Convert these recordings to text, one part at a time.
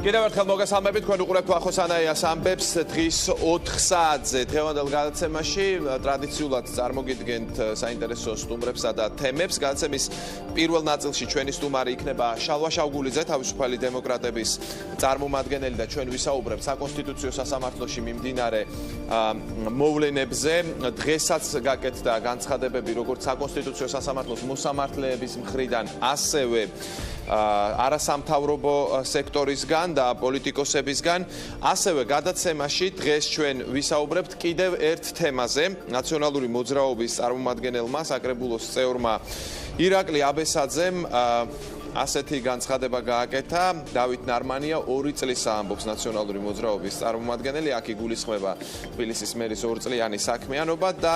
კიდევ ერთხელ მოგესალმებით, თქვენ უყურებთ ახლოს ანაიას ამბებს დღის 4 საათზე. დღევანდელ გადაცემაში ტრადიციულად წარმოგიდგენთ საინტერესო სტუმრებსა და თემებს. გადაცემის პირველ ნაწილში ჩვენი სტუმარი იქნება შალვა შავგულიძე, თავისუფალი დემოკრატების წარმომადგენელი და ჩვენ ვისაუბრებთ საკონსტიტუციო სასამართლოში მიმდინარე მოვლენებზე. დღესაც გაკეთდა განცხადებები როგორც საკონსტიტუციო სასამართლოს მოსამართლეების მხრიდან, ასევე არასამთავრობო სექტორისგან და პოლიტიკოსებისგან. ასევე გადაცემაში დღეს ჩვენ ვისაუბრებთ კიდევ ერთ თემაზე. ნაციონალური მოძრაობის წარმომადგენელმა, საკრებულოს წევრმა ირაკლი აბესაძემ ასეთი განცხადება გააკეთა. დავით ნარმანია 2 წლის ამბობს ნაციონალური მოძრაობის წარმომადგენელი, აქ იგულისხმება თბილისის მერის 2 წლიანი საქმიანობა და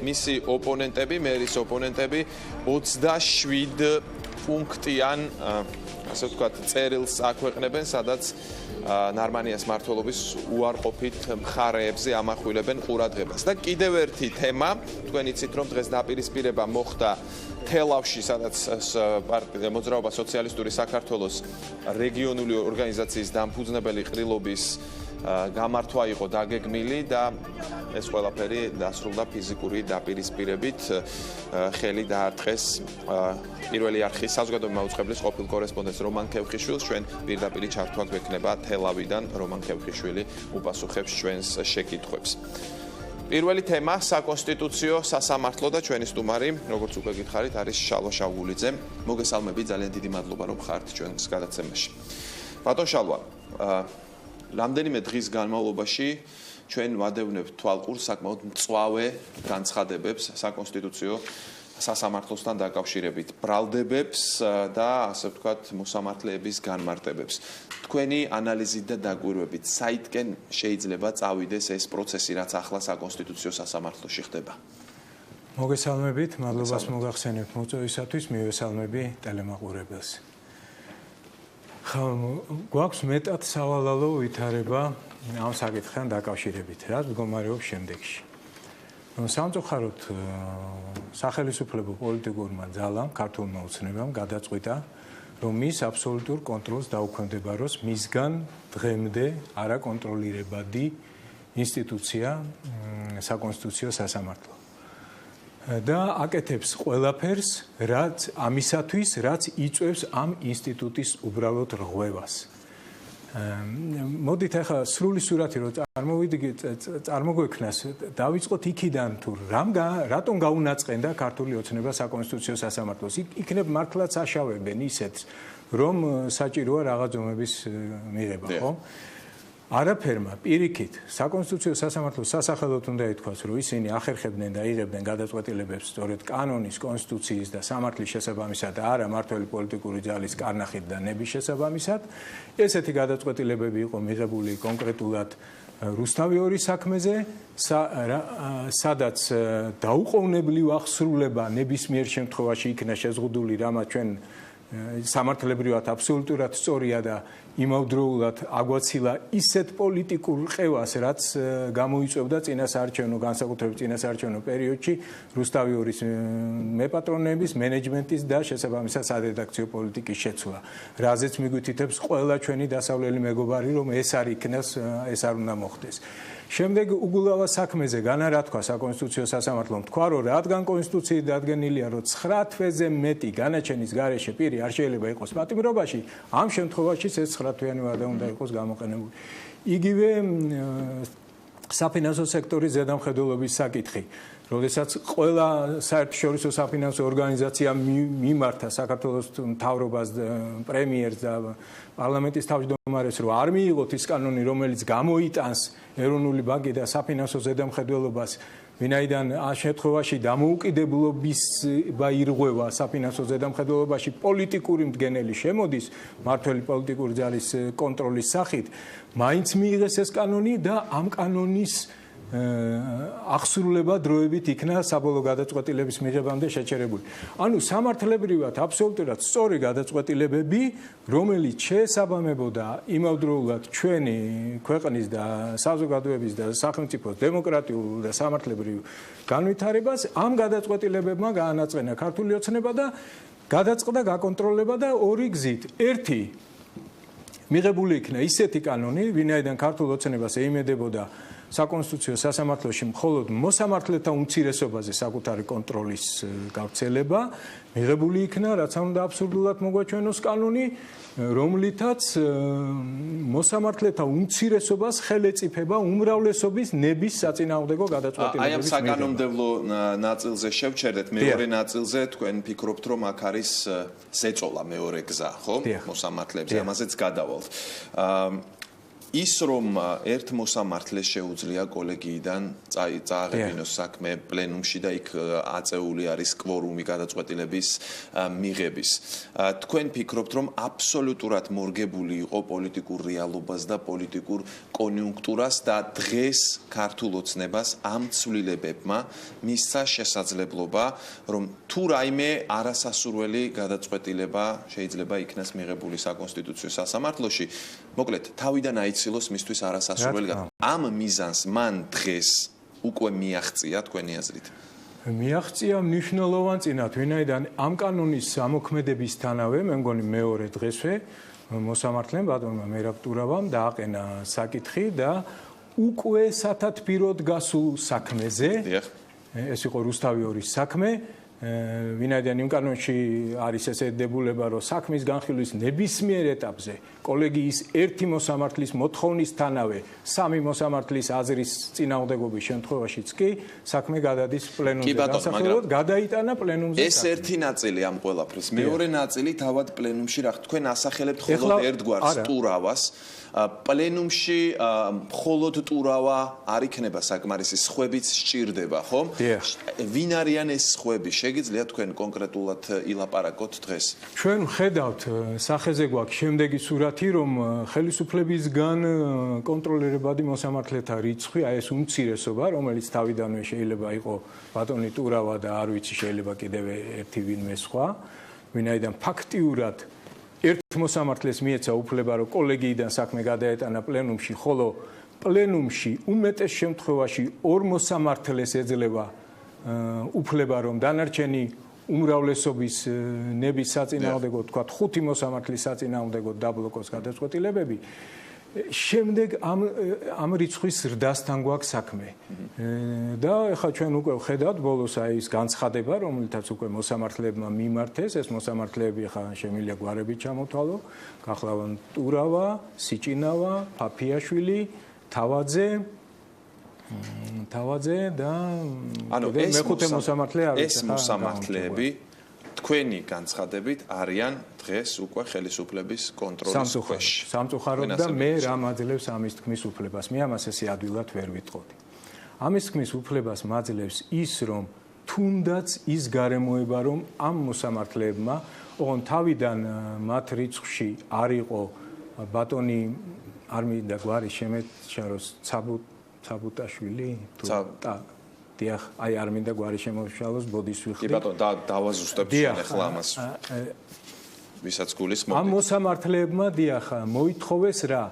მისი ოპონენტები, მერის ოპონენტები 27 პუნქტიან, ასე ვთქვათ, წერილს აქვეყნებენ, სადაც ნარმანიას მმართველობის უარყოფით მხარეებზე ამახვილებენ ყურადღებას. და კიდევ ერთი თემა, თქვენ იცით, რომ დღეს დაპირისპირება მოხდა თელავში, სადაც მოძრაობა სოციალისტური საქართველოს რეგიონული ორგანიზაციის დამფუძნებელი ყრილობის გამართვა იყო დაგეგმილი და ეს ყველაფერი დასრულდა ფიზიკური დაპირისპირებით. ხელი დაარტყეს პირველი არხის საზოგადოებრივი მაუწყებლის ყოფილ კორესპონდენტს რომან ქევხიშვილს. ჩვენ პირდაპირ ჩართვა გვექნება თელავიდან. რომან ქევხიშვილი უპასუხებს ჩვენს შეკითხვებს. პირველი თემა საკონსტიტუციო სასამართლო და ჩვენი სტუმარი, როგორც უკვე გითხარით, არის შალვა შავგულიძე. მოგესალმებით, ძალიან დიდი მადლობა, რომ ხართ ჩვენს გადაცემაში. ბატონ შალვა, რამდენიმე დღის განმავლობაში ჩვენ ვადევნებთ თვალყურს საკმაოდ მწვავე განცხადებებს საკონსტიტუციო სასამართლოსთან დაკავშირებით, ბრალდებებს და ასე ვთქვათ მოსამართლეების განმარტებებს. თქვენი ანალიზით და დაკვირვებით, საითკენ შეიძლება წავიდეს ეს პროცესი, რაც ახლა საკონსტიტუციო სასამართლოში ხდება? მოგესალმებით, მადლობას მოგახსენებთ მოწვევისათვის, მივესალმები ტელემაყურებელს. გვაქვს მეტად სავალალო ვითარება ამ საკითხთან დაკავშირებით, რაც მდგომარეობს შემდეგში. სამწუხაროდ სახელისუფლებო პოლიტიკურმა ძალამ, ქართულმა ოცნებამ გადაწყვიტა, რომ მის აბსოლუტურ კონტროლს დაუქვემდებაროს მისგან დღემდე არაკონტროლირებადი ინსტიტუცია საკონსტიტუციო სასამართლო. და აკეთებს ყველაფერს, რაც ამისათვის, რაც იწვევს ამ ინსტიტუტის უბრალოდ რღვევას. მოდით ახლა სრული სურათი რომ წარმოგვექნას, დავიწყოთ იქიდან თუ რატომ გაუნაწყენდა ქართული ოცნება საკონსტიტუციო სასამართლოს. იქნებ მართლაც აშავებენ ისეთს, რომ საჭიროა რაღაც ზომების მიღება, ხო? არაფერმა პირიქით საკონსტიტუციო სასამართლოს სასახელოდ უნდა ითქვას, რომ ისინი ახერხებდნენ და იღებდნენ გადაწყვეტილებებს სწორედ კანონის, კონსტიტუციის და სამართლის შესაბამისად და არა მართველი პოლიტიკური ძალის კარნახით და ნების შესაბამისად. ესეთი გადაწყვეტილებები იყო მიღებული კონკრეტულად რუსთავი ორის საქმეზე, სადაც დაუყოვნებლივ აღსრულება ნებისმიერ შემთხვევაში იქნა შეზღუდული, რამაც ჩვენ სამართლებრივად აბსოლუტურად სწორია და იმავდროულად აგვაცილა ისეთ პოლიტიკურ ყევას, რაც გამოიწვევდა წინასაარჩევნო, განსაკუთრებით წინასაარჩევნო პერიოდში რუსთავი ორის მეპატრონეების, მენეჯმენტის და შესაბამისად სადედაქციო პოლიტიკის შეცვლა. რაზეც მიგვითითებს ყველა ჩვენი დასავლელი მეგობარი, რომ ეს არ იქნას, ეს არ უნდა მოხდეს. შემდეგ უგულავა საქმეზე განა რა თქვა საკონსტიტუციო სასამართლომ, თქვა რომ რადგან კონსტიტუციით დადგენილია, რომ 9 თვეზე მეტი განაჩენის გარეშე პირი არ შეიძლება იყოს პატიმრობაში, ამ შემთხვევაში ეს 9 თვიანი ვადა უნდა იყოს გამოყენებული. იგივე საფინანსო სექტორის ზედამხედველობის საკითხი, როდესაც ყველა საერთაშორისო საფინანსო ორგანიზაცია მიმართა საქართველოს მთავრობას, პრემიერს და პარლამენტის თავმჯდომარეს, რომ არ მიიღოთ ის კანონი, რომელიც გამოიტანს ეროვნული ბანკი და საფინანსო ზედამხედველობას, ვინაიდან ამ შემთხვევაში დამოუკიდებლობა ირღვევა საფინანსო ზედამხედველობაში, პოლიტიკური მდგენელი შემოდის მართველი პოლიტიკური ძალის კონტროლის სახით, მაინც მიიღეს ეს კანონი და ამ კანონის აღსრულება დროებით იქნა საბოლოო გადაწყვეტილების მიღებამდე შეჩერებული. ანუ სამართლებრივად აბსოლუტურად სწორი გადაწყვეტილებები, რომელიც შეესაბამებოდა იმავდროულად ჩვენი ქვეყნის და საზოგადოების და სახელმწიფოს დემოკრატიულ და სამართლებრივ განვითარებას, ამ გადაწყვეტილებებმა გაანაწყენა ქართული ოცნება და გადაწყდა გაკონტროლება და ორი გზით. ერთი მიღებული იქნა ისეთი კანონი, ვინაიდან ქართულ ოცნებას ეიმედებოდა საკონსტიტუციო სასამართლოში მხოლოდ მოსამართლეთა უმცირესობაზე საკუთარი კონტროლის გავრცელება, მიღებული იქნა, რაც უნდა აბსურდულად მოგვაჩვენოს კანონი, რომლითაც მოსამართლეთა უმცირესობას ხელეწიფება უმრავლესობის ნების საწინააღმდეგო გადაწყვეტილებების აი ამ საკანონმდებლო ნაწილზე შევჩერდეთ, მეორე ნაწილზე თქვენ ფიქრობთ, რომ აქ არის ზეწოლა მეორე გზა, ხო? მოსამართლეებზე, ამაზეც გადავალთ. ის რომ ერთ მოსამართლეს შეუძლია კოლეგიიდან წააღებინოს საქმე პლენუმში და იქ აწეული არის კვორუმი გადაწყვეტილების მიღების. თქვენ ფიქრობთ, რომ აბსოლუტურად მორგებული იყო პოლიტიკურ რეალობას და პოლიტიკურ კონიუნქტურას და დღეს ქართულ ოცნებას ამ ცვლილებებმა მისცა შესაძლებლობა, რომ თუ რაიმე არასასურველი გადაწყვეტილება შეიძლება იქნას მიღებული საკონსტიტუციო სასამართლოში, მოკლედ თავიდან აიცილოს მისთვის არასასურველი. ამ მიზანს მან დღეს უკვე მიაღწია თქვენი აზრით? მიაღწია მნიშვნელოვანწინად, ვინაიდან ამ კანონის ამოქმედებისთანავე, მე მგონი მეორე დღესვე მოსამართლემ ბატონმა მერაბ ტურავამ დააყენა საკითხი და უკვე სათათბიროდ გასულ საქმეზე, ეს იყო რუსთავი 2-ის საქმე, ვინაიდან იმ კანონში არის ესე დებულება, რომ საქმის განხილვის ნებისმიერ ეტაპზე კოლეგიის ერთი მოსამართლის მოთხოვნისთანავე სამი მოსამართლის აზრის წინააღმდეგობის შემთხვევაშიც კი საქმე გადადის პლენუმზე დასახელებლად, გადაიტანა პლენუმზე. ეს ერთი ნაწილი ამ ყველაფრის. მეორე ნაწილი თავად პლენუმში რა თქვენ ასახელებთ მხოლოდ ერთგვარს ტურავას. პლენუმში მხოლოდ ტურავა არ იქნება საკმარისი, სხვებიც სჭირდება, ხო? ვინ არიან ეს სხვები? შეგიძლიათ თქვენ კონკრეტულად ილაპარაკოთ დღეს? ჩვენ ვხედავთ სახეზე გვაქვს შემდეგი სურათი, რომ ხელისუფლებისგან კონტროლირებადი მოსამართლეთა რიცხვი, აი ეს უმცირესობა, რომელიც თავიდანვე შეიძლება იყოს ბატონი ტურავა და არ ვიცი შეიძლება კიდევ ერთი ვინმე სხვა, ვინაიდან ფაქტიურად ერთ მოსამართლეს მიეცა უფლება, რომ კოლეგიიდან საქმე გადაეტანა პლენუმში, ხოლო პლენუმში უმეტეს შემთხვევაში ორ მოსამართლეს ეძლევა უფლება, რომ დანარჩენი უმრავლესობის ნების საწინააღმდეგო, თქვა 5 მოსამართლის საწინააღმდეგო დაბლოკოს გადაწყვეტილებები. შემდეგ ამ რიცხვის ზრდასთან გვაქვს საქმე. და ეხლა ჩვენ უკვე ვხედავთ ბოლოს აი ის განცხადება, რომელთაც უკვე მოსამართლებმა მიმართეს, ეს მოსამართლეები ეხლა შემიძლია გვარებით ჩამოთვალო, გახლავენ ტურავა, სიჭინავა, ფაფიაშვილი, თავაძე და მეხუთე მოსამართლე არის. ეს მოსამართლეები თქვენი განცხადებით არიან დღეს უკვე ხელისუფლების კონტროლის ქვეშ. სამწუხაროდ და მე რა მაძლევს ამის თქმის უფლებას? მე ამას ესე ადვილად ვერ ვიტყოდი. ამის თქმის უფლებას მაძლევს ის, რომ თუნდაც ის გარემოება, რომ ამ მოსამართლეებმა, ოღონდ თავიდან მათ რიცხვში არ იყო ბატონი არ მინდა გვარი შემეჩაროს ცაბუტაშვილი თუ დიახ, აი არ მინდა გვარი შემოშალოს ბოდის ვიხდი. კი ბატონო, დავაზუსტებთ ახლა ამას. ვისაც გულისხმობთ. ამ მოსამართლეებმა დიახ, მოითხოვეს რა?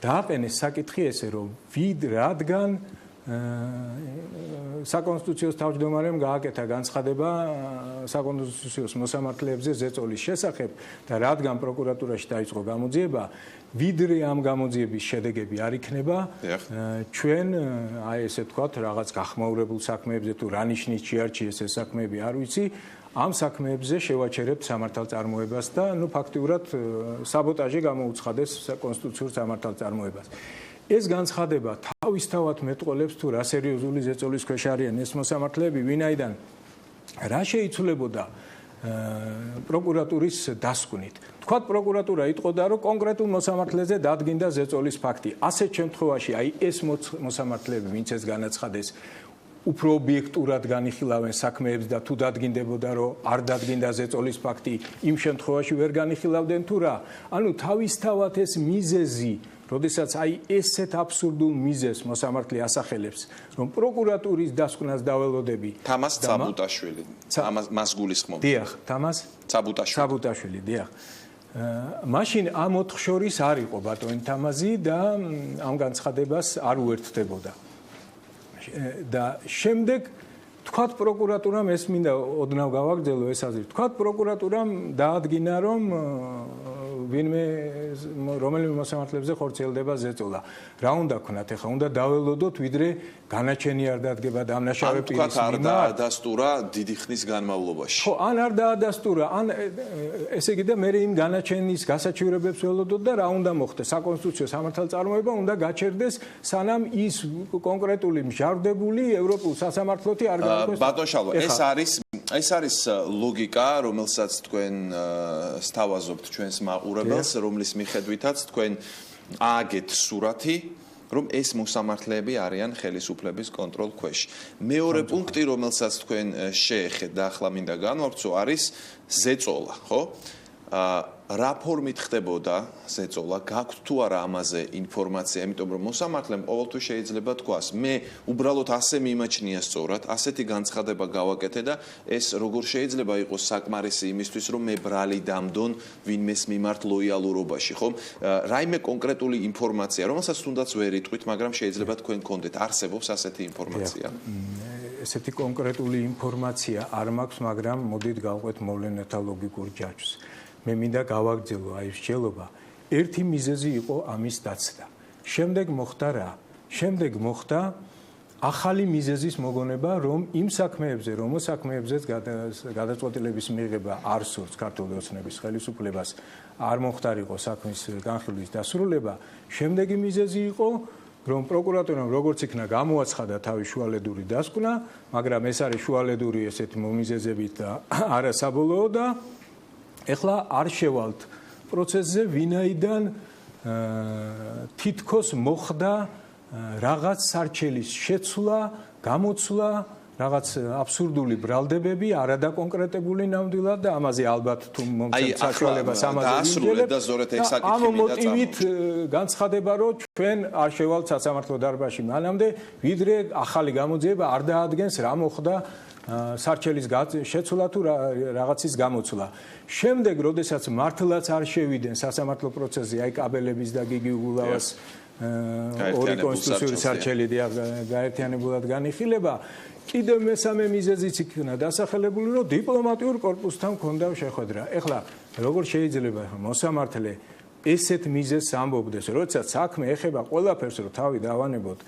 დააყენეს საკითხი ესე, რომ რადგან საკონსტიტუციოს თავმჯდომარემ გააკეთა განცხადება საკონსტიტუციოს მოსამართლეებზე ზეწოლის შესახებ და რადგან პროკურატურაში დაიწყო გამოძიება, ვიდრე ამ გამოძიების შედეგები არ იქნება, ჩვენ აი ესე ვთქვათ, რაღაც გახმაურებულ საქმეებზე თუ რა ნიშნის შეარჩიეს ეს საქმეები არ ვიცი, ამ საქმეებზე შევაჩერებთ სამართალწარმოებას და ნუ ფაქტიურად საბოტაჟი გამოუცხადეს კონსტიტუციურ სამართალწარმოებას. ეს განცხადება თავისთავად მეტყოლებს თუ რა სერიოზული ზეწოლის ქვეშ არიან ეს მოსამართლეები, ვინაიდან რა შეიცვლებოდა პროკურატურის დასკვნით. თქვათ პროკურატურა იტყოდა, რომ კონკრეტულ მოსამართლეზე დადგინდა ზეწოლის ფაქტი. ასეთ შემთხვევაში აი ეს მოსამართლეები, ვინც ეს განაცხადეს, უფრო ობიექტურად განიხილავენ საქმეებს და თუ დადგინდებოდა, რომ არ დადგინდა ზეწოლის ფაქტი, იმ შემთხვევაში ვერ განიხილავდნენ თუ რა. ანუ თავისთავად ეს მიზეზი, როდესაც აი ესეთ აბსურდულ მიზეზს მოსამართლე ასახელებს, რომ პროკურატურის დასკვნას დაველოდები. თამას ცაბუტაშვილი. მას გულისხმობ. დიახ, თამას ცაბუტაშვილი, დიახ. მაშინ ამ ოთხ შორის არ იყო ბატონი თამაზი და ამ განცხადებას არ უერთდებოდა. და შემდეგ თქვათ პროკურატურამ ეს მინდა ოდნავ გავაგრძელო ეს აზრი. თქვათ პროკურატურამ დაადგინა, რომ ვინმე რომელიმე მოსამართლეებზე ხორციელდება ზეწოლა. რა უნდა ქნათ ახლა? უნდა დაველოდოთ, ვიდრე განაჩენი არ დადგება დამნაშავე პირის არ დაადასტურა დიდი ხნის განმავლობაში. ხო, ან არ დაადასტურა, ან ესე იგი და მე იმ განაჩენის გასაჩივრებებს ველოდოთ და რა უნდა მოხდეს? საკონსტიტუციო სამართალწარმოება უნდა გაჩერდეს, სანამ ის კონკრეტული მჟავდებული ევროპულ სასამართლოთი არ გაიყვეს. ბატონ შალვა, ეს არის ლოგიკა, რომელსაც თქვენ სთავაზობთ ჩვენს მაყურებელს, რომლის მიხედვითაც თქვენ ააგეთ სურათი, რომ ეს მოსამართლეები არიან ხელისუფლების კონტროლ ქვეშ. მეორე პუნქტი, რომელსაც თქვენ შეეხეთ და ახლა მინდა განვავრცო, არის ზეწოლა, ხო? რა ფორმით ხდებოდა ზეწოლა? გაქვთ თუ არა ამაზე ინფორმაცია? იმიტომ რომ მოსამართლემ ყოველთვის შეიძლება თქვას, მე უბრალოდ ასე მიმაჩნია სწორად, ასეთი განცხადება გავაკეთე და ეს როგორ შეიძლება იყოს საკმარისი იმისთვის, რომ მე ბრალი დამდონ ვინმეს მიმართ ლოიალურობაში, ხო? რაიმე კონკრეტული ინფორმაცია, რომელსაც თუნდაც ვერ იტყვით, მაგრამ შეიძლება თქვენ გქონდეთ, არსებობს ასეთი ინფორმაცია? ესეთი კონკრეტული ინფორმაცია არ მაქვს, მაგრამ მოდით გავყვეთ მოვლენათა ლოგიკურ ჯაჭვს. მე მინდა გავაგრძელო აი მსჯელობა. ერთი მიზეზი იყო ამის დაცდა. შემდეგ მოხდა რა? შემდეგ მოხდა ახალი მიზეზის მოგონება, რომ იმ საქმეებზე, რომელსაქმეებზეც გადაწყვეტილების მიღება არ სურს ქართული ოცნების ხელისუფლებას, არ მოხდარიყო საქმის განხილვის დასრულება. შემდეგი მიზეზი იყო, რომ პროკურატურამ როგორც იქნა გამოაცხადა თავის შუალედური დასკვნა, მაგრამ ეს არის შუალედური ესეთი მომიზეზებით და არა საბოლოო და ეხლა არ შევალთ პროცესზე, ვინაიდან თითქოს მოხდა რაღაც სარჩელის შეცვლა, გამოცვლა, რაღაც აბსურდული ბრალდებები, არადაკონკრეტებული ნამდვილად და ამაზე ალბათ თუ მომწონს საშუალებას ამაზე ვიმჯერებ და ზორეთ ეს საკითხი ამ მოტივით განცხადება, რომ ჩვენ არ შევალთ სასამართლო დარბაზში მანამდე, ვიდრე ახალი გამოძიება არ დაადგენს რა მოხდა სარჩელის შეცვლა თუ რაღაცის გამოცვლა. შემდეგ, როდესაც მართლაც არ შევიდნენ სასამართლო პროცესზე, აი კაბელების და გიგი უგულავას ორი კონსტიტუციური სარჩელი გაერთიანებულად განიხილება, კიდევ მესამე მიზეზიც იქნა დასახელებული, რომ დიპლომატიურ კორპუსთან მქონდა შეხვედრა. ეხლა როგორ შეიძლება მოსამართლე ესეთ მიზეზს ამბობდეს, როდესაც საქმე ეხება ყველაფერს, რომ თავი დავანებოთ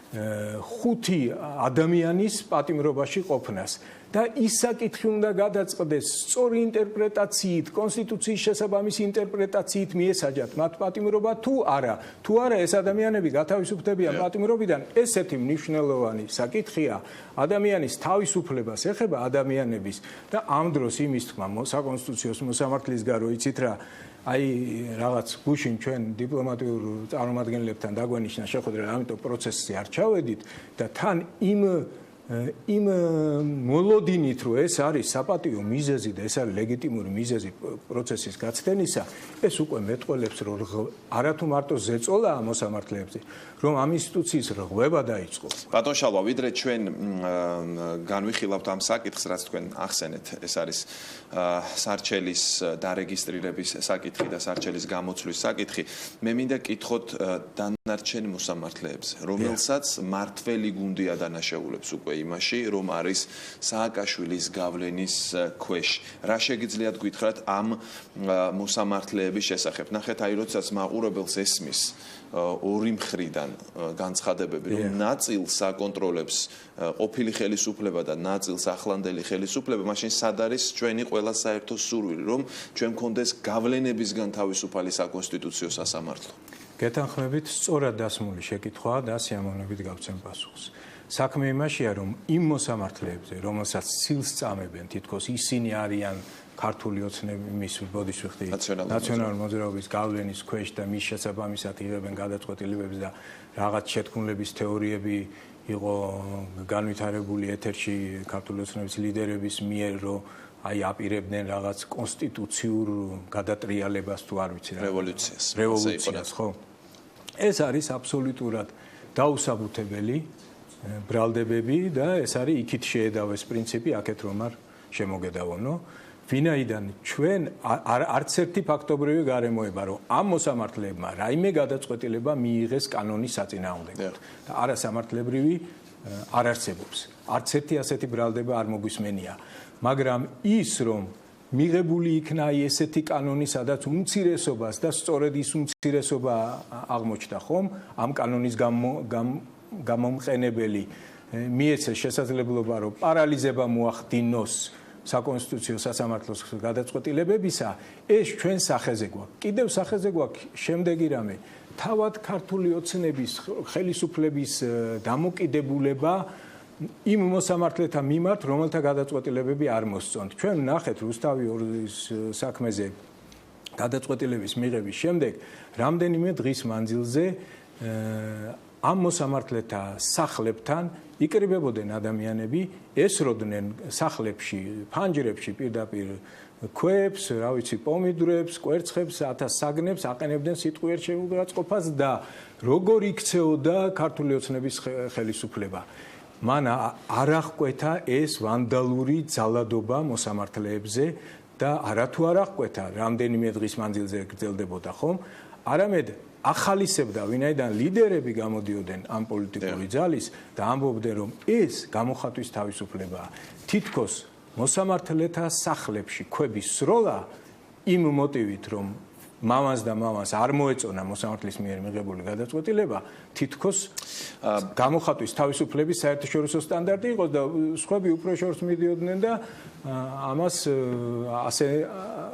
ხუთი ადამიანის პატიმრობაში ყოფნას და ის საკითხი უნდა გადაწყდეს სწორი ინტერპრეტაციით, კონსტიტუციის შესაბამისი ინტერპრეტაციით მიესაჯათ მათ პატიმრობა თუ არა. თუ არა ეს ადამიანები გათავისუფლებიან პატიმრობიდან, ესეთი მნიშვნელოვანი საკითხია ადამიანის თავისუფლებას ეხება ადამიანების და ამ დროს იმის თქმა საკონსტიტუციო მოსამართლის გარო იცით რა აი რაღაც გუშინ ჩვენ დიპლომატიურ წარმომადგენლებთან დაგვენიშნა შეხვედრა, ამიტომ პროცესზე არ ჩავედით და თან იმ მოლოდინით, რომ ეს არის საპატიო მიზეზი და ეს არის ლეგიტიმური მიზეზი პროცესის გაცდენისა, ეს უკვე მეტყველებს, რომ არათუ მარტო ზეწოლაა მოსამართლეებზე, რომ ამ ინსტიტუციის რღვევა დაიწყო. ბატონ შალვა, ვიდრე ჩვენ განვიხილავთ ამ საკითხს, რაც თქვენ ახსენეთ, ეს არის სარჩელის დარეგისტრირების საკითხი და სარჩელის გამოცვლის საკითხი, მე მინდა კითხოთ დანარჩენ მოსამართლეებზე, რომელსაც მართველი გუნდი ადანაშაულებს უკვე იმაში, რომ არის სააკაშვილის გავლენის ქვეშ. რა შეგიძლიათ გითხრათ ამ მოსამართლეების შესახებ? ნახეთ, აი როდესაც მაყურებელს ესმის ორი მხრიდან განცხადებები, რომ ნაწილს აკონტროლებს ყოფილი ხელისუფლება და ნაწილს ახლანდელი ხელისუფლება, მაშინ სად არის ჩვენი ყველა საერთო სურვილი, რომ ჩვენ მქონდეს გავლენებისგან თავისუფალი საკონსტიტუციო სასამართლო? გეთანხმებით, სწორად დასმული შეკითხვაა და სიამოვნებით გავცემ პასუხს. საქმე იმაშია, რომ იმ მოსამართლეებზე, რომელსაც სილს წამებენ, თითქოს ისინი არიან ქართული ოცნების ბოდიშვიხტი ნაციონალური მოძრაობის გავლენის ქვეშ და მის შესაბამისად იღებენ გადაწყვეტილებებს და რაღაც შეთქმულების თეორიები იყო განვითარებული ეთერში ქართული ოცნების ლიდერების მიერ, რომ აი აპირებდნენ რაღაც კონსტიტუციურ გადატრიალებას თუ არ ვიცი რა რევოლუციას, ხო? ეს არის აბსოლუტურად დაუსაბუთებელი ბრალდებები და ეს არის იქით შეედავეს პრინციპი, აქეთ რომ არ შემოგედავონო. ვინაიდან ჩვენ არც ერთი ფაქტობრივი გარემოება, რომ ამ მოსამართლეებმა რაიმე გადაწყვეტილება მიიღეს კანონის საწინააღმდეგოდ და არასამართლებრივი არ არსებობს. არც ერთი ასეთი ბრალდება არ მოგვისმენია. მაგრამ ის, რომ მიღებული იქნა ესეთი კანონი, სადაც უმცირესობას და სწორედ ის უმცირესობა აღმოჩნდა ხომ ამ კანონის გამომყენებელი მიეცეს შესაძლებლობა რომ პარალიზება მოახდინოს საკონსტიტუციო სასამართლოს გადაწყვეტილებებისა, ეს ჩვენ სახეზე გვაქვს. კიდევ სახეზე გვაქვს შემდეგი რამე, თავად ქართული ოცნების ხელისუფლების დამოკიდებულება იმ მოსამართლეთა მიმართ, რომელთა გადაწყვეტილებები არ მოსწონთ. ჩვენ ვნახეთ რუსთავი ორის საქმეზე გადაწყვეტილების მიღების შემდეგ, რამდენიმე დღის მანძილზე ამ მოსამართლეთა სახლებთან იკრიბებოდნენ ადამიანები, ესროდნენ სახლებში, ფანჯრებში პირდაპირ ქვებს, რა ვიცი, პომიდრებს, კვერცხებს, ათასაგნებს აყენებდნენ სიტყვიერ შეურაცხყოფას და როგორ იქცეოდა ქართული ოცნების ხელისუფლება. მან არ აღკვეთა ეს ვანდალური ძალადობა მოსამართლეებზე და არათუ არ აღკვეთა, რამდენიმე დღის მანძილზე გრძელდებოდა ხომ? არამედ ახალისებდა, ვინაიდან ლიდერები გამოდიოდნენ ამ პოლიტიკური ძალის და ამბობდნენ, რომ ეს გამოხატვის თავისუფლებაა. თითქოს მოსამართლეთა სახლებში ქვების სროლა იმ მოტივით, რომ მამას და მამას არ მოეწონა მოსამართლის მიერ მიღებული გადაწყვეტილება, თითქოს გამოხატვის თავისუფლების საერთაშორისო სტანდარტი იყო და სხვები უპროშორს მიდიოდნენ და ამას ასე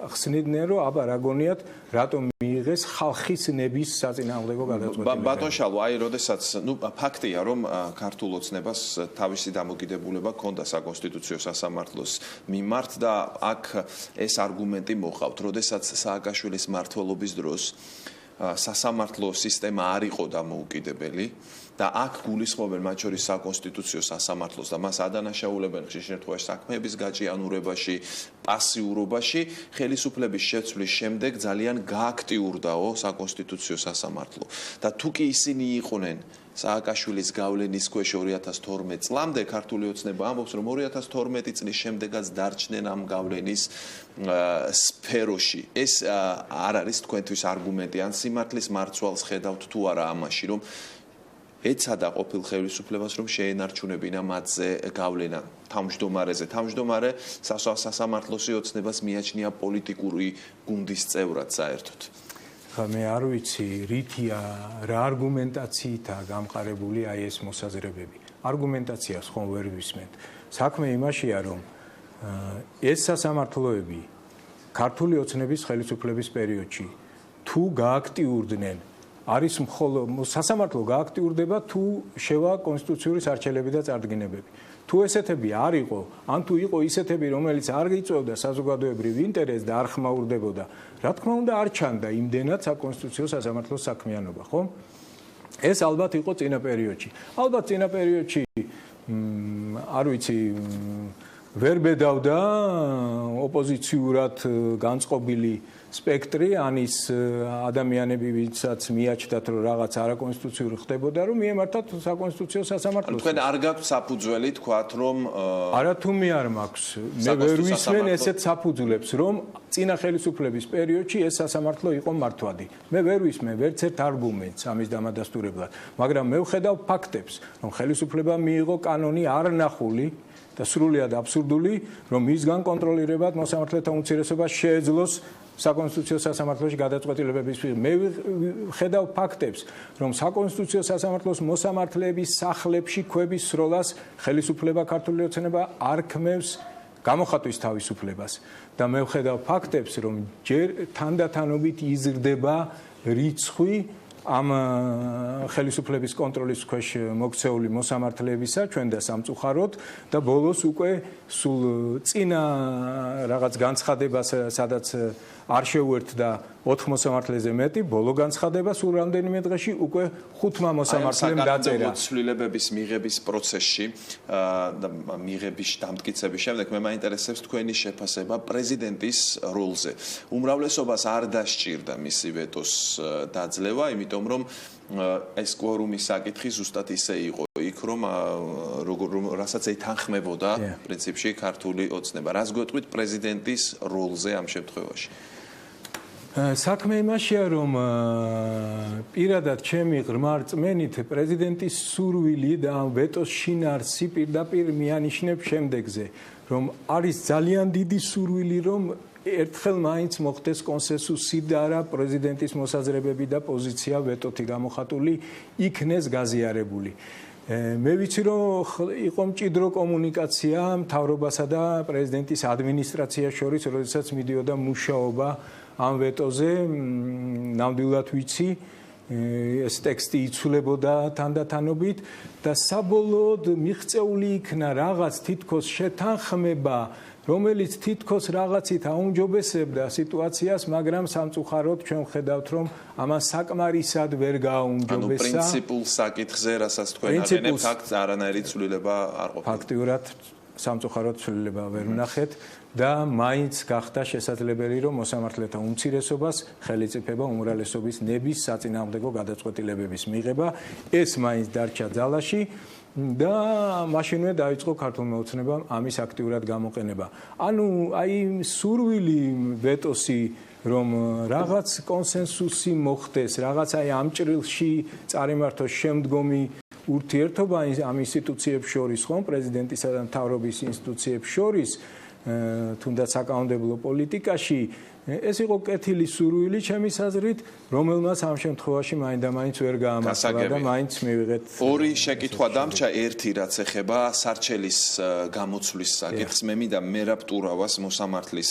ხსნიდნენ, რომ აბა რა გონიათ, რატომ მიიღეს ხალხის ნების საწინააღმდეგო გადაწყვეტილება. ბატონ შალვა, აი, როდესაც, ფაქტია, რომ ქართულ ოცნებას თავისი დამოკიდებულება ჰქონდა საკონსტიტუციო სასამართლოს მიმართ და აქ ეს არგუმენტი მოყავთ, როდესაც სააკაშვილის მმართველობის დროს სასამართლო სისტემა არ იყო დამოუკიდებელი და აქ გულისხმობენ მათ შორის საკონსტიტუციო სასამართლოს და მას ადანაშაულებენ ხშირ შემთხვევაში საქმეების გაჭიანურებაში, პასიურობაში, ხელისუფლების შეცვლის შემდეგ ძალიან გააქტიურდაო საკონსტიტუციო სასამართლო. და თუ კი ისინი იყვნენ სააკაშვილის გავლენის ქვეშ 2012 წლამდე, ქართული ოცნება ამბობს, რომ 2012 წლის შემდეგაც დარჩნენ ამ გავლენის სფეროში. ეს არ არის თქვენთვის არგუმენტი, ან სიმართლის მარცვალს ხედავთ თუ არა ამაში, რომ ეცადა ყოფილ ხელისუფლებას, რომ შეენარჩუნებინა მათზე გავლენა თავმჯდომარეზე. თავმჯდომარე სასამართლოს ოცნებას მიაჩნია პოლიტიკური გუნდის წევრად საერთოდ. მე არ ვიცი, რითია, რა არგუმენტაციითაა გამყარებული აი ეს მოსაზრებები. არგუმენტაციას ხომ ვერ ვისმენთ. საქმე იმაშია, რომ ეს სასამართლოები ქართული ოცნების ხელისუფლების პერიოდში თუ გააქტიურდნენ, არის მხოლოდ სასამართლო გააქტიურდება თუ შევა კონსტიტუციური სარჩელები და წარდგინებები. თუ ესეთები არ იყო, ან თუ იყო ისეთები, რომელიც არ იწვევდა საზოგადოებრივ ინტერესს და არ ხმაურდებოდა, რა თქმა უნდა არ ჩანდა იმდენად საკონსტიტუციო სასამართლოს საქმიანობა, ხო? ეს ალბათ იყო წინა პერიოდში. ალბათ წინა პერიოდში არ ვიცი, ვერ ბედავდა ოპოზიციურად განწყობილი სპექტრი, ანის ადამიანები, ვისაც მიაჩნდათ, რომ რაღაც არაკონსტიტუციური ხდებოდა, რომ მიემართათ საკონსტიტუციო სასამართლოს. თქვენ არ გაქვთ საფუძველი თქვათ, რომ არათუ მე არ მაქვს. მე ვერ ვისმენ ესეთ საფუძვლებს, რომ წინა ხელისუფლების პერიოდში ეს სასამართლო იყო მართვადი. მე ვერ ვისმენ ვერც ერთ არგუმენტს ამის დამადასტურებლად, მაგრამ მე ვხედავ ფაქტებს, რომ ხელისუფლებამ მიიღო კანონი არნახული და სრულიად აბსურდული, რომ მისგან კონტროლირებად მოსამართლეთა უმცირესობას შეეძლოს საკონსტიტუციო სასამართლოში გადაწყვეტილებების მიღება. მე ვხედავ ფაქტებს, რომ საკონსტიტუციო სასამართლოს მოსამართლეების სახლებში ქვების სროლას ხელისუფლება ქართული ოცნება არ ქმევს გამოხატვის თავისუფლებას და მე ვხედავ ფაქტებს, რომ ჯერ თანდათანობით იზრდება რიცხვი ამ ხელისუფლების კონტროლის ქვეშ მოქცეული მოსამართლეებისა ჩვენ და სამწუხაროდ და ბოლოს უკვე სულ წინა რაღაც განცხადებას, სადაც არ შეუერთდა 4 მოსამართლეზე მეტი, ბოლო განცხადება სულ რამდენიმე დღეში უკვე 5 მოსამართლემ დაწერა. ცვლილებების მიღების პროცესში და მიღების დამტკიცების შემდეგ მე მაინტერესებს თქვენი შეფასება პრეზიდენტის როლზე. უმრავლესობას არ დასჭირდა მისი ვეტოს დაძლევა, იმიტომ რომ ეს კვორუმის საკითხი ზუსტად ისე იყო იქ, რომ რასაც ეთანხმებოდა პრინციპში ქართული ოცნება. რას გვეტყვით პრეზიდენტის როლზე ამ შემთხვევაში? საქმე იმაშია, რომ პირადად ჩემი ღრმა რწმენით პრეზიდენტის სურვილი და ვეტოს შინაარსი პირდაპირ მიანიშნებს შემდეგზე, რომ არის ძალიან დიდი სურვილი, რომ ერთხელ მაინც მოხდეს კონსენსუსი და რა პრეზიდენტის მოსაზრებები და პოზიცია ვეტოთი გამოხატული იქნეს გაზიარებული. მე ვიცი, რომ იყო მჭიდრო კომუნიკაცია მთავრობასა და პრეზიდენტის ადმინისტრაციას შორის, როდესაც მიდიოდა მუშაობა ამ ვეტოზე, ნამდვილად ვიცი, ეს ტექსტი იცვლებოდა თანდათანობით და საბოლოოდ მიღწეული იქნა რაღაც თითქოს შეთანხმება, რომელიც თითქოს რაღაცით აუმჯობესებდა სიტუაციას, მაგრამ სამწუხაროდ ჩვენ ვხედავთ, რომ ამას საკმარისად ვერ გააუმჯობესა. პრინციპულ საკითხზე, რასაც თქვენ აღენებთ, აქ არანაირი ცვლილება არ ყოფილა. ფაქტიურად სამწუხაროდ ცვლილება ვერ ვნახეთ და მაინც გახდა შესაძლებელი, რომ მოსამართლეთა უმცირესობას ხელისუფლება უმრავლესობის ნების საწინააღმდეგო გადაწყვეტილებების მიღება, ეს მაინც დარჩა ძალაში. და მაშინვე დაიწყო ქართულმა ოცნებამ ამის აქტიურად გამოყენება. ანუ აი სურვილი ვეტოსი, რომ რაღაც კონსენსუსი მოხდეს, რაღაც აი ამ ჭრილში წარიმართოს შემდგომი ურთიერთობა ამ ინსტიტუციებს შორის, ხომ, პრეზიდენტისა და მთავრობის ინსტიტუციებს შორის, თუნდაც საკანონმდებლო პოლიტიკაში, ეს იყო კეთილი სურვილი ჩემის აზრით, რომელმაც ამ შემთხვევაში მაინდამაინც ვერ გაამართლა და მაინც მივიღეთ. ორი შეკითხვა დამრჩა, ერთი რაც ეხება სარჩელის გამოცვლის საკითხს. მე მინდა მერაბ ტურავას მოსამართლის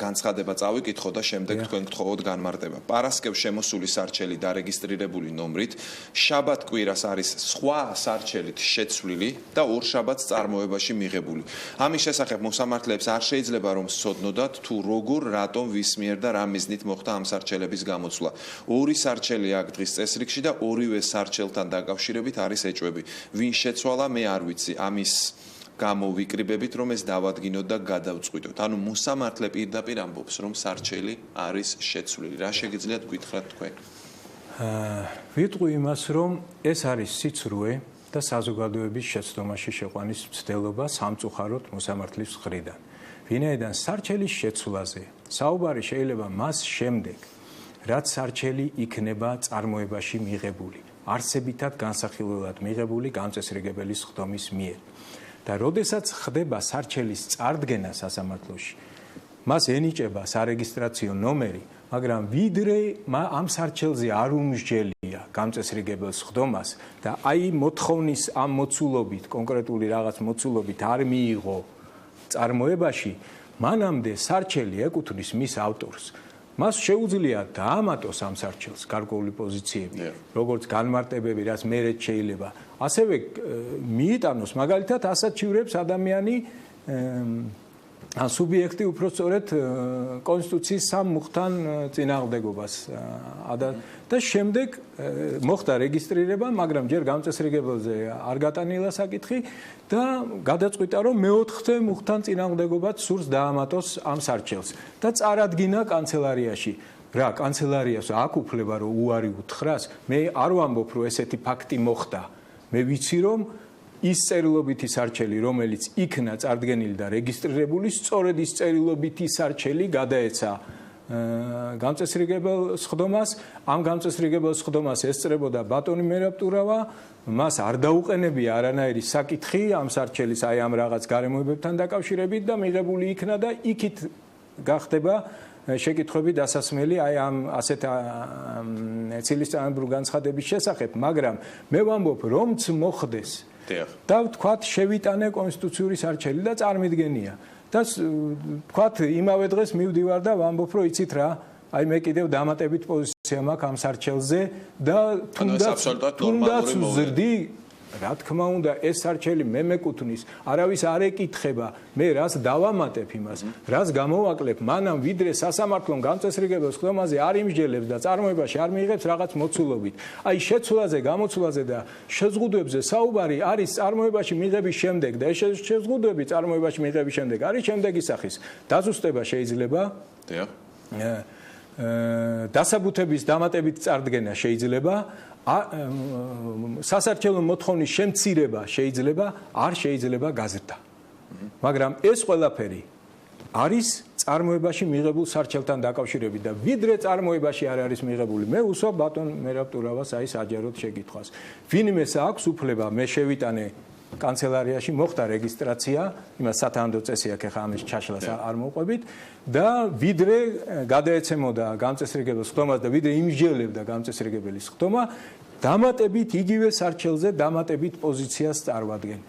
განცხადება წავიკითხო და შემდეგ თქვენ გთხოვოთ განმარტება. პარასკევს შემოსული სარჩელი დარეგისტრირებული ნომრით, შაბათ კვირას არის სხვა სარჩელით შეცვლილი და ორშაბათს წარმოებაში მიღებული. ამის შესახებ მოსამართლეებს არ შეიძლება რომ სცოდნოდათ თუ როგორ, რატომ, ვის მიერ და რა მიზნით მოხდა ამ სარჩელების გამოცვლა. ორი სარჩელი აქ დღის წესრიგში და ორივე სარჩელთან დაკავშირებით არის ეჭვები. ვინ შეცვალა, მე არ ვიცი. ამის გამო ვიკრიბებით, რომ ეს დავადგინოთ და გადავწყვიტოთ. ანუ მოსამართლე პირდაპირ ამბობს, რომ სარჩელი არის შეცვლილი. რა შეგიძლიათ გითხრათ თქვენ? ვიტყვი იმას, რომ ეს არის სიცრუე და საზოგადოების შეცდომაში შეყვანის მცდელობა სამწუხაროდ მოსამართლის მხრიდან. ვინაიდან სარჩელის შეცვლაზე საუბარი შეიძლება მას შემდეგ, რაც სარჩელი იქნება წარმოებაში მიღებული, არსებითად განსახილველად მიღებული გამწესრიგებელი სხდომის მიერ. და როდესაც ხდება სარჩელის წარდგენა სასამართლოში, მას ენიჭება სარეგისტრაციო ნომერი, მაგრამ ვიდრე ამ სარჩელზე არ უმსჯელია გამწესრიგებელ სხდომას და აი მოთხოვნის ამ მოცულობით, კონკრეტული რაღაც მოცულობით არ მიიღო წარმოებაში, მანამდე სარჩელი ეკუთვნის მის ავტორს. მას შეუძლია დაამატოს ამ სარჩელს გარკვეული პოზიციები, როგორც განმარტებები, რაც მერეც შეიძლება. ასევე მიიტანოს მაგალითად ასაჩივრებს ადამიანი სუბიექტი უпростоრეთ კონსტიტუციის სამ მუხთან წინააღმდეგობას და შემდეგ მოხდა რეგისტრირება, მაგრამ ჯერ გამწესრიგებელზე არ გატანილა საკითხი და გადაწყვიტა, რომ მეოთხე მუხთან წინააღმდეგობაც სურს დაამატოს ამ სარჩელს და წარადგინა კანცელარიაში. რა, კანცელარიას აქ უფლება რომ უარი უთხრას, მე არ ვამბობ, რომ ესეთი ფაქტი მოხდა. მე ვიცი, რომ ის წერილობითი სარჩელი, რომელიც იქნა წარდგენილი და რეგისტრირებული, სწორედ ის წერილობითი სარჩელი გადაეცა გამწესრიგებელ სხდომას. ამ გამწესრიგებელ სხდომას ესწრებოდა ბატონი მერაბ ტურავა, მას არ დაუყენებია არანაირი საკითხი ამ სარჩელის აი ამ რაღაც გარემოებებთან დაკავშირებით და მიღებული იქნა და იქით გახდება შეკითხვები დასასმელი აი ამ ასეთ ცილისწინააღმდეგო განცხადების შესახებ, მაგრამ მე ვამბობ, რომც მოხდეს და ვთქვათ, შევიტანე კონსტიტუციური სარჩელი და წარმიდგენია. და ვთქვათ, იმავე დღეს მივდივარ და ვამბობ, რომ იცით რა, აი მე კიდევ დამატებით პოზიცია მაქვს ამ სარჩელზე და თუნდაც ვზრდი, რა თქმა უნდა, ეს სარჩელი მე მეკუთვნის, არავის არ ეკითხება, მე რას დავამატებ იმას, რას გამოვაკლებ, მანამ ვიდრე სასამართლომ გამწესრიგებელ სხდომაზე არ იმსჯელებს და წარმოებაში არ მიიღებს რაღაც მოცულობით. აი შეცვლაზე, გამოცვლაზე და შეზღუდვებზე საუბარი არის წარმოებაში მიღების შემდეგ და ეს შეზღუდვები წარმოებაში მიღების შემდეგ არის შემდეგი სახის. დაზუსტება შეიძლება, დასაბუთების დამატებით წარდგენა შეიძლება, სასარჩელო მოთხოვნის შემცირება შეიძლება, არ შეიძლება გაზრდა. მაგრამ ეს ყველაფერი არის წარმოებაში მიღებულ სარჩელთან დაკავშირებით და ვიდრე წარმოებაში არ არის მიღებული, მე უსვამ ბატონ მერაბ ტურავას აი საჯაროდ შეკითხვას. ვინმეს აქვს უფლება მე შევიტანე კანცელარიაში მოხდა რეგისტრაცია, იმას სათანადო წესი აქვს, ახლა ამის ჩაშლას არ მოყვებით და ვიდრე გადაეცემოდა გამწესრიგებლის ხდომას და ვიდრე იმსჯელებდა გამწესრიგებლის ხდომა, დამატებით იგივე სარჩელზე დამატებით პოზიციას წარმოადგენენ.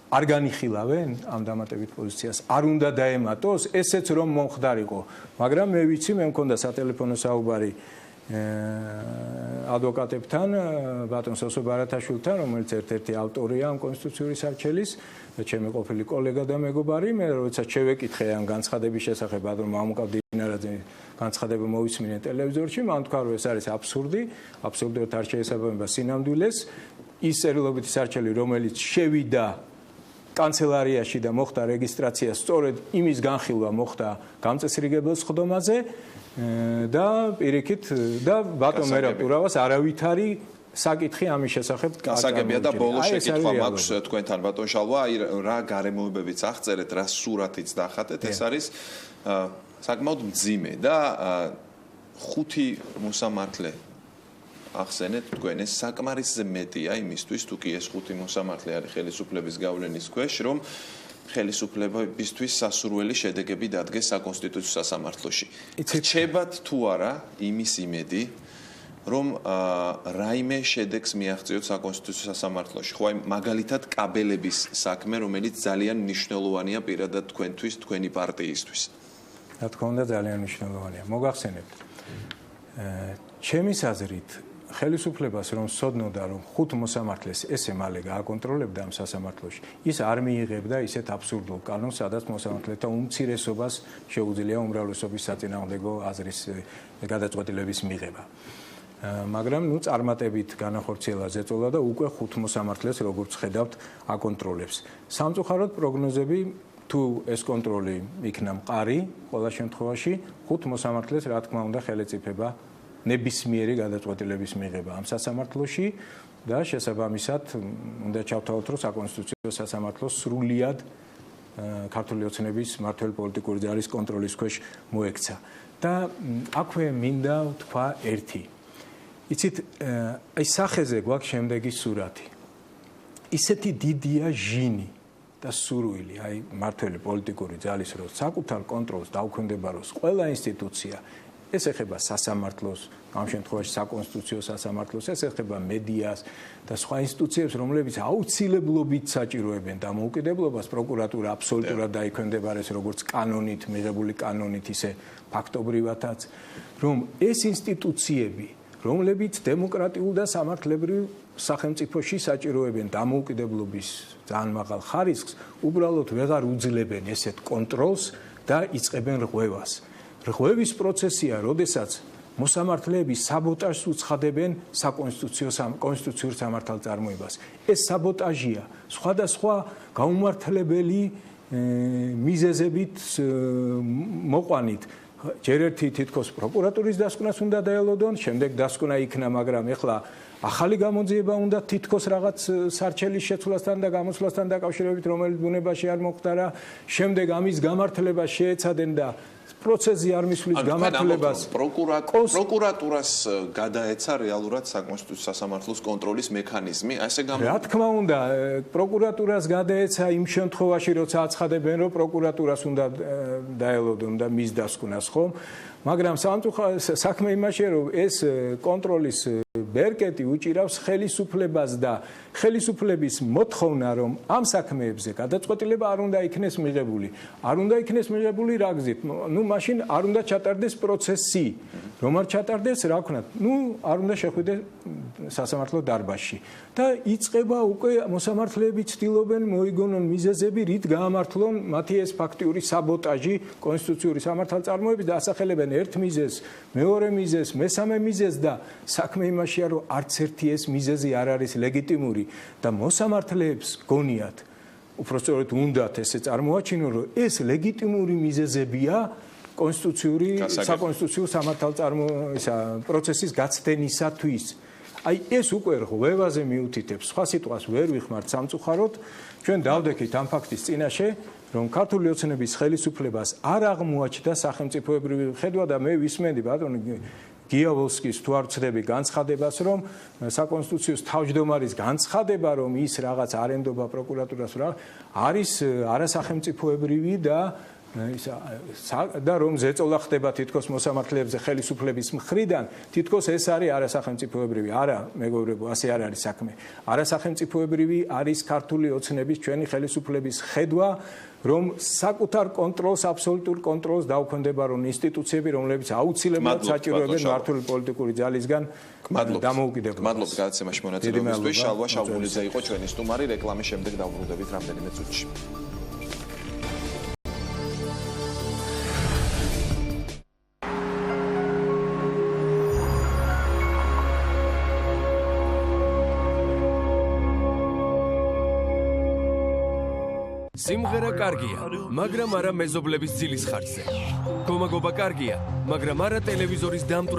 არ განიხილავენ ამ დამატებით პოზიციას, არ უნდა დაემატოს, ესეც რომ მომხდარიყო, მაგრამ მე ვიცი, მე მქონდა სატელეფონო საუბარი ადვოკატებთან, ბატონ სოსო ბარათაშვილთან, რომელიც ერთ-ერთი ავტორია ამ კონსტიტუციური სარჩელის და ჩემი ყოფილი კოლეგა და მეგობარი, მე როდესაც შევეკითხე ამ განცხადების შესახებ, ბატონ მამუკა დინარაძე განცხადება მოვისმინე ტელევიზორში, მან თქვა, რომ ეს არის აბსურდი, აბსოლუტურად არ შეესაბამება სინამდვილეს, ის წერილობითი სარჩელი, რომელიც შევიდა კანცელარიაში და მოხდა რეგისტრაცია, სწორედ იმის განხილვა მოხდა გამწესრიგებლის ხდომაზე და პირიქით და ბატონ მერაბ ტურავას არავითარი საკითხი ამის შესახებ გასაგებია და ბოლო შეკითხვა მაქვს თქვენთან ბატონ შალვა, აი რა გარემოებებიც აღწერეთ, რა სურათიც დახატეთ, ეს არის საკმაოდ მძიმე და 5 მოსამართლე ახსენეთ თქვენ ეს საკმარისზე მეტია იმისთვის თუ კი ეს 5 მოსამართლე არის ხელისუფლების გავლენის ქვეშ რომ ხელისუფლებისთვის სასურველი შედეგები დადგეს საკონსტიტუციო სასამართლოში. რჩებათ თუ არა იმის იმედი რომ რაიმე შედეგს მიაღწიოთ საკონსტიტუციო სასამართლოში. ხო აი მაგალითად კაბელების საქმე რომელიც ძალიან მნიშვნელოვანია პირადად თქვენთვის, თქვენი პარტიისთვის. რა თქმა უნდა ძალიან მნიშვნელოვანია. მოგახსენებთ. ჩემის აზრით ხელისუფლებას რომ სოდნოდა რომ 5 მოსამართლეს ესე მალე გააკონტროლებდა ამ სასამართლოში, ის არ მიიღებდა ისეთ აბსურდულ კანონს, სადაც მოსამართლეთა უმცირესობას შეუძლია უმრავლესობის საწინააღმდეგო აზრის გადაწყვეტილების მიღება. მაგრამ ნუ წარმატებით განახორციელა ზეწოლა და უკვე 5 მოსამართლეს როგორც ხედავთ აკონტროლებს. სამწუხაროდ პროგნოზები თუ ეს კონტროლი იქნა მყარი, ყველა შემთხვევაში 5 მოსამართლეს რა თქმა უნდა ხელეწიფება ნებისმიერი გადაწყვეტილების მიღება ამ სასამართლოში და შესაბამისად უნდა ჩავთავოთ რომ საკონსტიტუციო სასამართლო სრულიად ქართული ოცნების მმართველი პოლიტიკური ძალის კონტროლის ქვეშ მოექცა და აქვე მინდა ვთქვა ერთი. იცით, აი სახეზე გვაქვს შემდეგი სურათი. ისეთი დიდია ჟინი და სურვილი, აი მმართველი პოლიტიკური ძალის რო საკუთარ კონტროლს დაუქვემდებაროს ყველა ინსტიტუცია ეს ეხება სასამართლოს, ამ შემთხვევაში საკონსტიტუციო სასამართლოს, ეს ეხება მედიას და სხვა ინსტიტუციებს, რომლებიც აუცილებლობით საჭიროებენ დამოუკიდებლობას, პროკურატურა აბსოლუტურად დაიქვემდებარეს როგორც კანონით, მიღებული კანონით, ისე ფაქტობრივადაც, რომ ეს ინსტიტუციები, რომლებიც დემოკრატიულ და სამართლებრივ სახელმწიფოში საჭიროებენ დამოუკიდებლობის ძალიან მაღალ ხარისხს, უბრალოდ ვეღარ უძლებენ ესეთ კონტროლს და იწყებენ რღვევას. რღვევის პროცესია, როდესაც მოსამართლეები საბოტაჟს უცხადებენ საკონსტიტუციურ სამართალწარმოებას. ეს საბოტაჟია სხვადასხვა გაუმართლებელი მიზეზებით მოყვანით. ჯერ ერთი თითქოს პროკურატურის დასკვნას უნდა დაელოდონ, შემდეგ დასკვნა იქნა, მაგრამ ეხლა ახალი გამოძიება უნდა თითქოს რაღაც სარჩელის შეცვლასთან და გამოცვლასთან დაკავშირებით, რომელიც ბუნებაში არ მოხდარა, შემდეგ ამის გამართლება შეეცადენ და პროცესი არ მისვლის გამართლებას. პროკურატურას გადაეცა რეალურად საკონსტიტუციო სასამართლოს კონტროლის მექანიზმი, ასე რა თქმა უნდა, პროკურატურას გადაეცა იმ შემთხვევაში, როცა აცხადებენ, რომ პროკურატურას უნდა დაელოდონ და მის დასკვნას, ხომ? მაგრამ საქმე იმაშია, რომ ეს კონტროლის ბერკეტი უჭირავს ხელისუფლებას და ხელისუფლების მოთხოვნა, რომ ამ საქმეებზე გადაწყვეტილება არ უნდა იქნეს მიღებული. არ უნდა იქნეს მიღებული რა გზით? ნუ მაშინ არ უნდა ჩატარდეს პროცესი. რომ არ ჩატარდეს, რა ვქნათ? ნუ არ უნდა შეხვიდეს სასამართლო დარბაზში. და იწყება უკვე მოსამართლეები ცდილობენ მოიგონონ მიზეზები, რით გაამართლონ მათი ეს ფაქტიური საბოტაჟი კონსტიტუციური სამართალწარმოების და ასახელებენ ერთ მიზეზს, მეორე მიზეზს, მესამე მიზეზს და საქმე იმაშია, რომ არც ერთი ეს მიზეზი არ არის ლეგიტიმური და მოსამართლეებს გონიათ, უпростоროდ უნდათ ესე წარმოაჩინონ, რომ ეს ლეგიტიმური მიზეზებია საკონსტიტუციურ სამართალწარმოების პროცესის გაცდენისათვის. აი ეს უკვე რღვევაზე მიუთითებს, სხვა სიტყვას ვერ ვიხმართ სამწუხაროდ, ჩვენ დავდექით ამ ფაქტის წინაშე რომ ქართული ოცნების ხელისუფლებას არ აღმოაჩნდა სახელმწიფოებრივი ხედვა და მე ვისმენდი ბატონ გიავოვსკის თუ არ ვცდები განცხადებას, რომ საკონსტიტუციო თავმჯდომარის განცხადება, რომ ის რაღაც არ ენდობა პროკურატურას, არის არასახელმწიფოებრივი და რომ ზეწოლა ხდება თითქოს მოსამართლეებზე ხელისუფლების მხრიდან, თითქოს ეს არის არასახელმწიფოებრივი. არა, მეგობრებო, ასე არ არის საქმე. არასახელმწიფოებრივი არის ქართული ოცნების ჩვენი ხელისუფლების ხედვა, რომ საკუთარ კონტროლს, აბსოლუტურ კონტროლს დაუქვემდება რომ ინსტიტუციები, რომლებიც აუცილებლად საჭიროებენ მართული პოლიტიკური ძალისგან დამოუკიდებლობას. მადლობთ გადაცემაში მონაწილეობისთვის. შალვა შავგულიძე იყო ჩვენი სტუმარი. რეკლამის შემდეგ დავბრუნდებით რამდენიმე წუთში. სიმღერა კარგია, მაგრამ არა მეზობლების ძილის ხარჯზე. გომაგობა კარგია, მაგრამ არა ტელევიზორის დამტვრევ